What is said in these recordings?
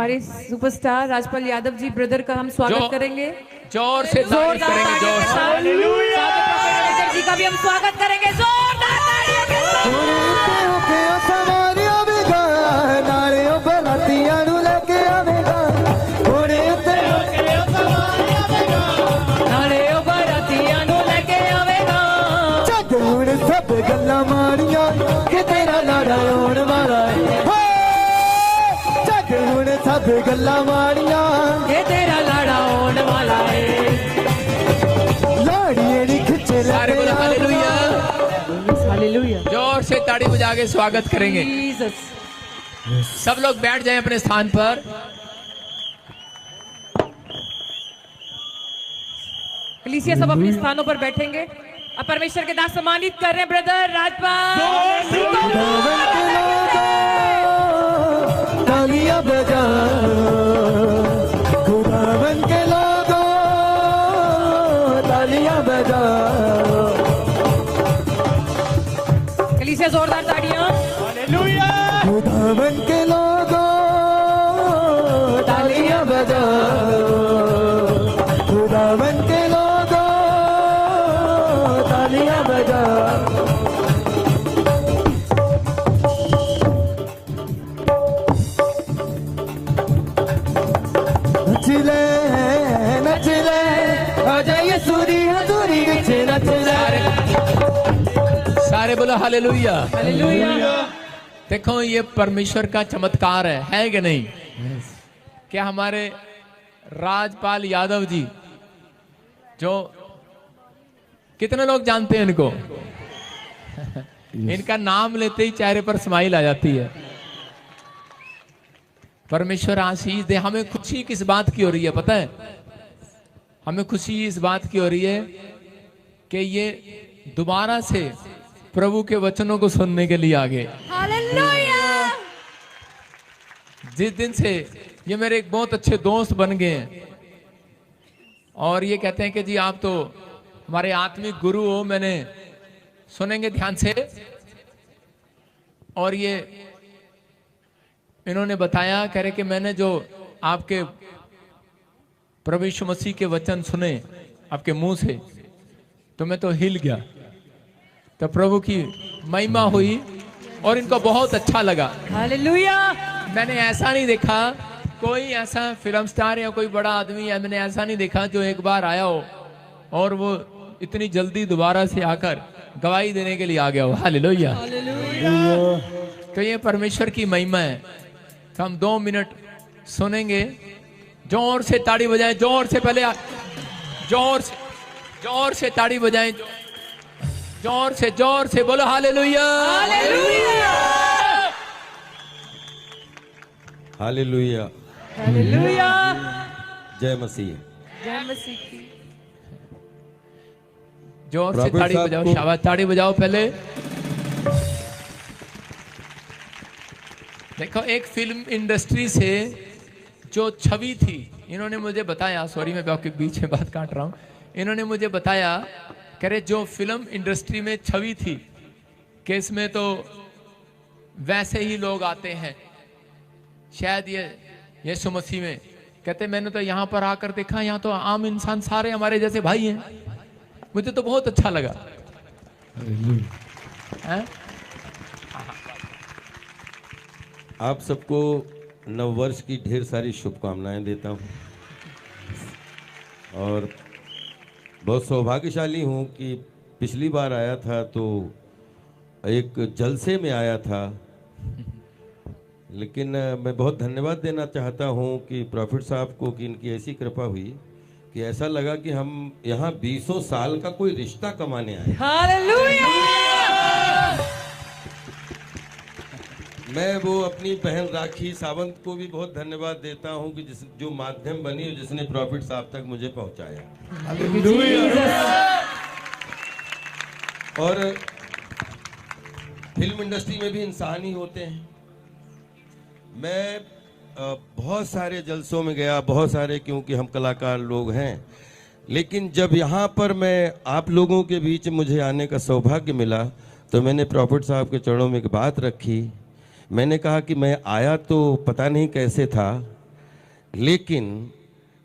हमारे superstar Rajpal Yadav ji brother का हम स्वागत करेंगे। जोर से तारीफ करेंगे, जोर से। मैनेजर जी का भी हम स्वागत करेंगे जोरदार तालियों के साथ। गल्ला मारिया कि तेरा लाड़ा होन वाला है, सब गल्ला मारिया ये तेरा लाड़ा होने वाला है। लाड़िये खिंचे सारे बोलो हालेलुया। हालेलुया। जोर से ताड़ी बजा के स्वागत करेंगे। जीसस। सब लोग बैठ जाएं अपने स्थान पर। कलीसिया सब अपने स्थानों पर बैठेंगे। अब परमेश्वर के दास सम्मानित कर रहे हैं ब्रदर राजपाल। तालियां बजा खुदावन के लोगों, तालियां बजा। कलीसिया जोरदार ताड़ियां। हालेलुया। खुदावन के लोगों तालियां बजा, खुदावन के लोगों तालियां बजा। नचले नचले आजा यीशुरी हदूरी नचे नचले। सारे बोलो हालेलुया। हालेलुया। देखो ये परमेश्वर का चमत्कार है कि नहीं? क्या हमारे राजपाल यादव जी, जो कितने लोग जानते हैं इनको? इनका नाम लेते ही चेहरे पर स्माइल आ जाती है। परमेश्वर आशीष दे। हमें खुशी किस बात की हो रही है पता है? हमें खुशी इस बात की हो रही है कि ये दोबारा से प्रभु के वचनों को सुनने के लिए आ गए। हालेलुया। जिस दिन से ये मेरे एक बहुत अच्छे दोस्त बन गए हैं और ये कहते हैं कि जी आप तो हमारे आत्मिक गुरु हो, मैंने सुनेंगे ध्यान से। और ये इन्होंने बताया, कह रहे कि मैंने जो आपके प्रभु यीशु मसीह के वचन सुने आपके मुंह से, तो मैं तो हिल गया। तो प्रभु की महिमा हुई और इनको बहुत अच्छा लगा। हालेलुया। मैंने ऐसा नहीं देखा, कोई ऐसा फिल्म स्टार या कोई बड़ा आदमी है, मैंने ऐसा नहीं देखा जो एक बार आया हो और वो इतनी जल्दी दोबारा से आकर गवाही देने के लिए आ गया हो। हालेलुया। तो ये परमेश्वर की महिमा है। तो हम 2 मिनट सुनेंगे। जोर से ताड़ी बजाएं, जोर से पहले जोर से ताड़ी बजाएं, जोर से बोलो हालेलुया। हालेलुया। हालेलुया। हालेलुया। जय मसीह। जय मसीह की। जोर से प्रॉफिट ताड़ी साहब बजाओ, को- शाबाश, ताड़ी बजाओ पहले। देखो एक फिल्म इंडस्ट्री से जो छवि थी, इन्होंने मुझे बताया, सॉरी मैं आपके बीच में बात काट रहा हूं, इन्होंने मुझे बताया कह रहे जो फिल्म इंडस्ट्री में छवि थी कि इसमें तो वैसे ही लोग आते हैं, शायद ये यीशु मसीह में, कहते मैंने तो यहाँ पर आकर देखा, यहाँ तो आम इंसान सारे हमारे जैसे भाई हैं। मुझे तो बहुत अच्छा लगा। हैं? आप सबको नववर्ष की ढेर सारी शुभकामनाएं देता हूं और बहुत सौभाग्यशाली हूं कि पिछली बार आया था तो एक जलसे में आया था, लेकिन मैं बहुत धन्यवाद देना चाहता हूं कि प्रॉफिट साहब को कि इनकी ऐसी कृपा हुई कि ऐसा लगा कि हम यहाँ 20 साल का कोई रिश्ता कमाने आए। हालेलुया। मैं वो अपनी बहन राखी सावंत को भी बहुत धन्यवाद देता हूं कि जो माध्यम बनी और जिसने प्रॉफिट साहब तक मुझे पहुंचाया। और फिल्म इंडस्ट्री में भी इंसान ही होते हैं। मैं बहुत सारे जलसों में गया, बहुत सारे, क्योंकि हम कलाकार लोग हैं, लेकिन जब यहाँ पर मैं आप लोगों के बीच मुझे आने का सौभाग्य मिला तो मैंने प्रॉफिट साहब के चरणों में एक बात रखी। मैंने कहा कि मैं आया तो पता नहीं कैसे था, लेकिन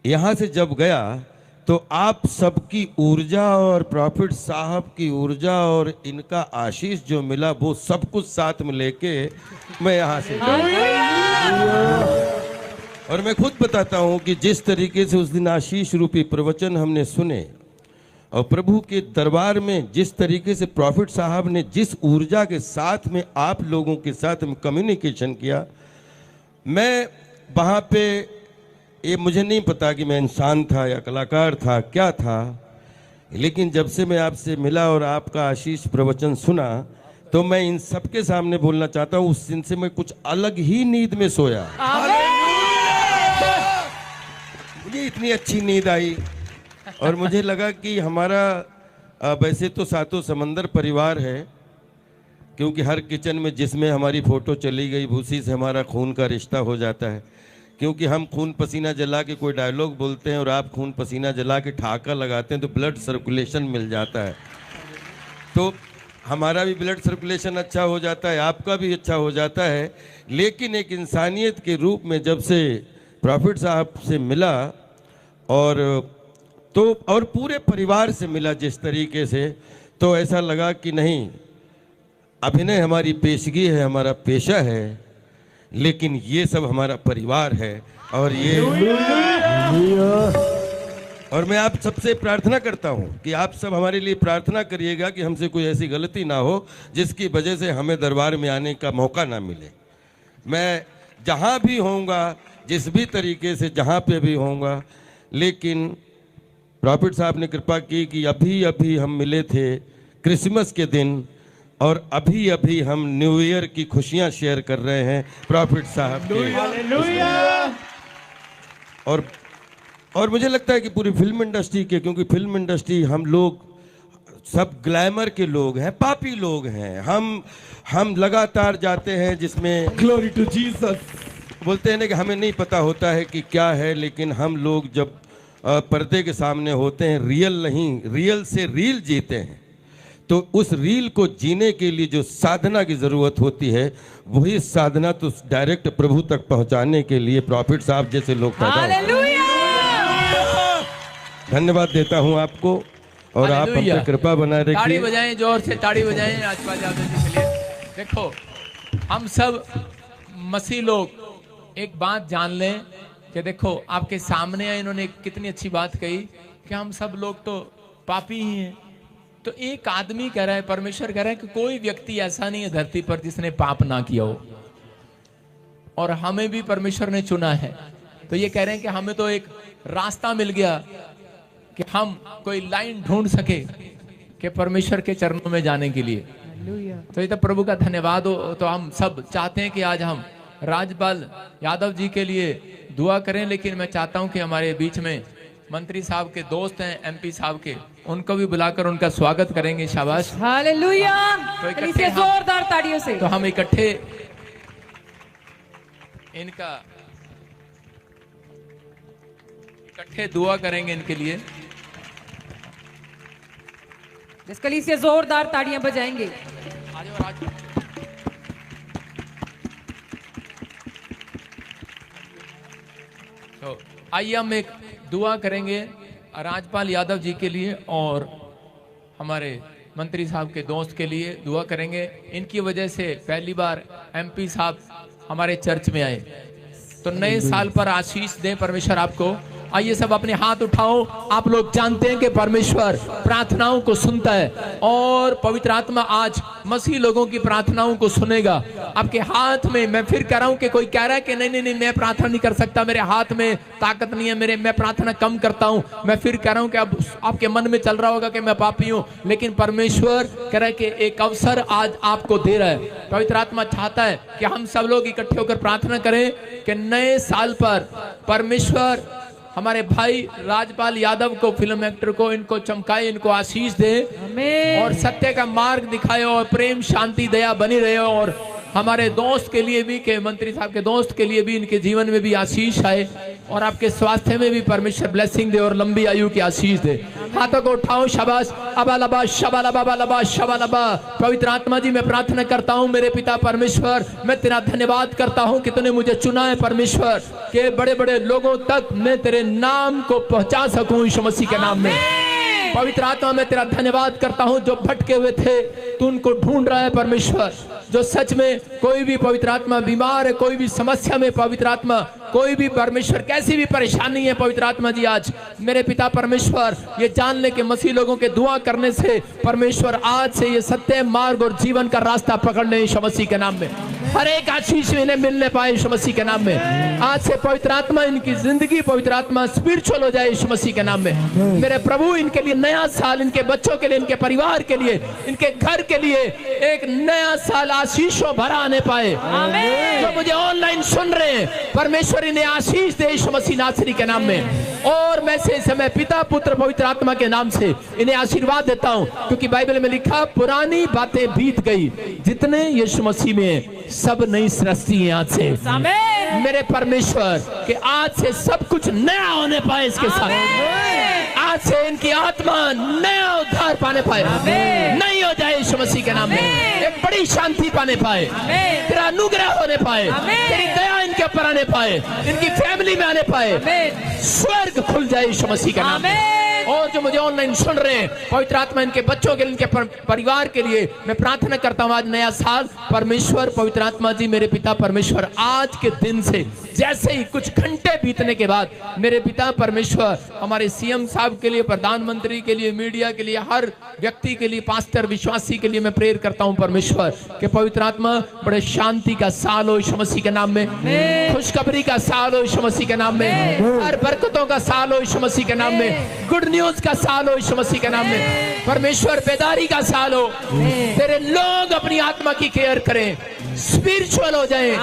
यहाँ से जब गया तो आप सबकी ऊर्जा और प्रॉफिट साहब की ऊर्जा और इनका आशीष जो मिला वो सब कुछ साथ में लेके मैं यहाँ से और मैं खुद बताता हूँ कि जिस तरीके से उस दिन आशीष रूपी प्रवचन हमने सुने और प्रभु के दरबार में जिस तरीके से प्रॉफिट साहब ने जिस ऊर्जा के साथ में आप लोगों के साथ में कम्युनिकेशन किया, मैं वहाँ पे ये मुझे नहीं पता कि मैं इंसान था या कलाकार था क्या था, लेकिन जब से मैं आपसे मिला और आपका आशीष प्रवचन सुना तो मैं इन सबके सामने बोलना चाहता हूँ उस दिन से मैं कुछ अलग ही नींद में सोया। मुझे इतनी अच्छी नींद आई और मुझे लगा कि हमारा वैसे तो सातों समंदर परिवार है, क्योंकि हर किचन में जिसमें हमारी फोटो चली गई उसी से हमारा खून का रिश्ता हो जाता है, क्योंकि हम खून पसीना जला के कोई डायलॉग बोलते हैं और आप खून पसीना जला के ठहाका लगाते हैं तो ब्लड सर्कुलेशन मिल जाता है, तो हमारा भी ब्लड सर्कुलेशन अच्छा हो जाता है, आपका भी अच्छा हो जाता है। लेकिन एक इंसानियत के रूप में जब से प्रॉफिट साहब से मिला और पूरे परिवार से मिला जिस तरीके से, तो ऐसा लगा कि नहीं, अभिनय हमारी पेशगी है, हमारा पेशा है, लेकिन ये सब हमारा परिवार है। और मैं आप सबसे प्रार्थना करता हूं कि आप सब हमारे लिए प्रार्थना करिएगा कि हमसे कोई ऐसी गलती ना हो जिसकी वजह से हमें दरबार में आने का मौका ना मिले। मैं जहां भी होऊंगा, जिस भी तरीके से जहां पे भी होऊंगा, लेकिन प्रॉफिट साहब ने कृपा की कि अभी अभी हम मिले थे क्रिसमस के दिन और अभी अभी हम न्यू ईयर की खुशियां शेयर कर रहे हैं प्रॉफिट साहब के। और मुझे लगता है कि पूरी फिल्म इंडस्ट्री के, क्योंकि फिल्म इंडस्ट्री हम लोग सब ग्लैमर के लोग हैं, पापी लोग हैं, हम लगातार जाते हैं जिसमें ग्लोरी टू जीसस बोलते हैं ना कि हमें नहीं पता होता है कि क्या है, लेकिन हम लोग जब पर्दे के सामने होते हैं रियल नहीं, रियल से रील जीते हैं, तो उस रील को जीने के लिए जो साधना की जरूरत होती है वही साधना तो डायरेक्ट प्रभु तक पहुंचाने के लिए प्रॉफिट साहब जैसे लोग धन्यवाद देता हूं आपको और आप हम पे कृपा बनाए रखिए। ताड़ी बजाएं, जोर से ताड़ी बजाएं राजपाल यादव जी के लिए। देखो, हम सब मसीह लोग एक बात जान लें कि देखो आपके सामने इन्होंने कितनी अच्छी बात कही कि हम सब लोग तो पापी ही हैं। तो एक आदमी कह रहा है, परमेश्वर कह रहा है कि कोई व्यक्ति ऐसा नहीं है धरती पर जिसने पाप ना किया हो, और हमें भी परमेश्वर ने चुना है। तो ये कह रहे हैं कि हमें तो एक रास्ता मिल गया कि हम कोई लाइन ढूंढ सके कि परमेश्वर के चरणों में जाने के लिए। तो ये तो प्रभु का धन्यवाद हो। तो हम सब चाहते हैं कि आज हम राजपाल यादव जी के लिए दुआ करें, लेकिन मैं चाहता हूं कि हमारे बीच में मंत्री साहब के दोस्त हैं, एमपी साहब के, उनको भी बुलाकर उनका स्वागत करेंगे। शाबाश, हालेलुया। तो इसे जोरदार ताड़ियों से तो हम इकट्ठे दुआ करेंगे इनके लिए। जिसके लिए इसे जोरदार ताड़ियां बजाएंगे। तो आइए हम एक दुआ करेंगे राजपाल यादव जी के लिए और हमारे मंत्री साहब के दोस्त के लिए दुआ करेंगे। इनकी वजह से पहली बार एमपी साहब हमारे चर्च में आए, तो नए साल पर आशीष दें परमेश्वर आपको। आइए सब अपने हाथ उठाओ। आप लोग जानते हैं कि परमेश्वर प्रार्थनाओं को सुनता है और पवित्र आत्मा आज मसीह लोगों की प्रार्थनाओं को सुनेगा। आपके हाथ में, मैं फिर कह रहा हूं कि कोई कह रहा है कि नहीं मैं प्रार्थना नहीं कर सकता, मेरे हाथ में ताकत नहीं है, मैं प्रार्थना कम करता हूं। मैं फिर कह रहा हूं कि अब आपके मन में चल रहा होगा कि मैं पापी हूं, लेकिन परमेश्वर कह रहा है कि एक अवसर आज आपको दे रहा है। पवित्र आत्मा चाहता है कि हम सब लोग इकट्ठे होकर प्रार्थना करें कि नए साल पर परमेश्वर हमारे भाई राजपाल यादव को, फिल्म एक्टर को, इनको चमकाए, इनको आशीष दे और सत्य का मार्ग दिखाए और प्रेम शांति दया बनी रहे। और हमारे दोस्त के लिए भी, के मंत्री साहब के दोस्त के लिए भी, इनके जीवन में भी आशीष आए। और आपके स्वास्थ्य में भी परमेश्वर ब्लेसिंग दे और लंबी आयु की आशीष दे। हाथों को उठाओ, शाबाश, अबालबा शबालबा बालबा शबालबा। पवित्र आत्मा जी, मैं प्रार्थना करता हूँ मेरे पिता परमेश्वर, मैं तेरा धन्यवाद करता हूँ कि तूने मुझे चुना है परमेश्वर, के बड़े बड़े लोगों तक मैं तेरे नाम को पहुंचा सकूं यीशु मसीह के नाम में। पवित्र आत्मा, मैं तेरा धन्यवाद करता हूं, जो भटके हुए थे तू उनको ढूंढ रहा है परमेश्वर, जो सच में कोई भी पवित्र आत्मा बीमार है, कोई भी समस्या में पवित्र आत्मा, कोई भी परमेश्वर कैसी भी परेशानी है पवित्र आत्मा जी, आज मेरे पिता परमेश्वर ये जान ले कि मसीह लोगों के दुआ करने से परमेश्वर आज से ये सत्य मार्ग और जीवन का रास्ता पकड़ने यीशु मसीह के नाम में हर एक आशीष इन्हें मिलने पाए यीशु मसीह के नाम में। आज से पवित्र आत्मा इनकी जिंदगी पवित्र आत्मा स्पिरिचुअल हो जाए यीशु मसीह के नाम में। मेरे प्रभु, इनके लिए नया साल, इनके बच्चों के लिए, इनके परिवार के लिए, इनके घर के लिए एक नया साल आशीषों भरा आने पाए। जो मुझे ऑनलाइन सुन रहे हैं परमेश्वर इन्हें आशीष दे यीशु मसीह नासरी के नाम में। और मैं से समय पिता पुत्र पवित्र आत्मा के नाम से इन्हें आशीर्वाद देता हूं, क्योंकि बाइबल में लिखा पुरानी बातें बीत गई, जितने यीशु मसीह में सब नई सृष्टि है आज से। मेरे परमेश्वर कि आज से सब कुछ नया होने पाए इसके साथ। आज से इनकी आत्मा नया उद्धार पाने पाए, नहीं हो जाए यीशु मसीह के नाम में, एक बड़ी शांति पाने पाए, तेरा अनुग्रह होने पाए, तेरी दया इनके ऊपर आने पाए, इनकी फैमिली में आने पाए, स्वर्ग खुल जाए यीशु मसीह के नाम में। और जो मुझे ऑनलाइन सुन रहे हैं पवित्र आत्मा इनके बच्चों के लिए, इनके परिवार के लिए मैं प्रार्थना करता हूं, आज नया साल परमेश्वर पवित्र आत्मा जी मेरे पिता परमेश्वर आज के दिन से जैसे ही कुछ घंटे बीतने के बाद मेरे पिता परमेश्वर हमारे सीएम साहब के लिए, प्रधानमंत्री के लिए, मीडिया के लिए, हर व्यक्ति के लिए, पास्टर विश्वासी के लिए मैं प्रेयर करता हूं परमेश्वर कि पवित्र आत्मा बड़े शांति का साल हो यीशु मसीह के नाम में, खुशखबरी का साल हो यीशु मसीह के नाम में, हर बरकतों का साल हो यीशु मसीह के नाम में, गुड न्यूज का साल हो यीशु मसीह के नाम में, परमेश्वर बेदारी का साल हो, तेरे लोग अपनी आत्मा की केयर करें, स्पिरिचुअल हो जाएं,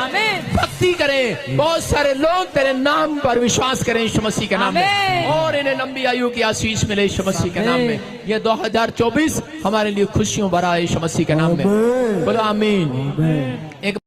भक्ति करें, बहुत सारे लोग तेरे नाम पर विश्वास करें यीशु मसीह के नाम में, और इन्हें लंबी आयु की आशीष मिले यीशु मसीह के नाम में। ये 2024 हमारे लिए खुशियों भरा है यीशु मसीह के नाम में। बोलो आमीन। एक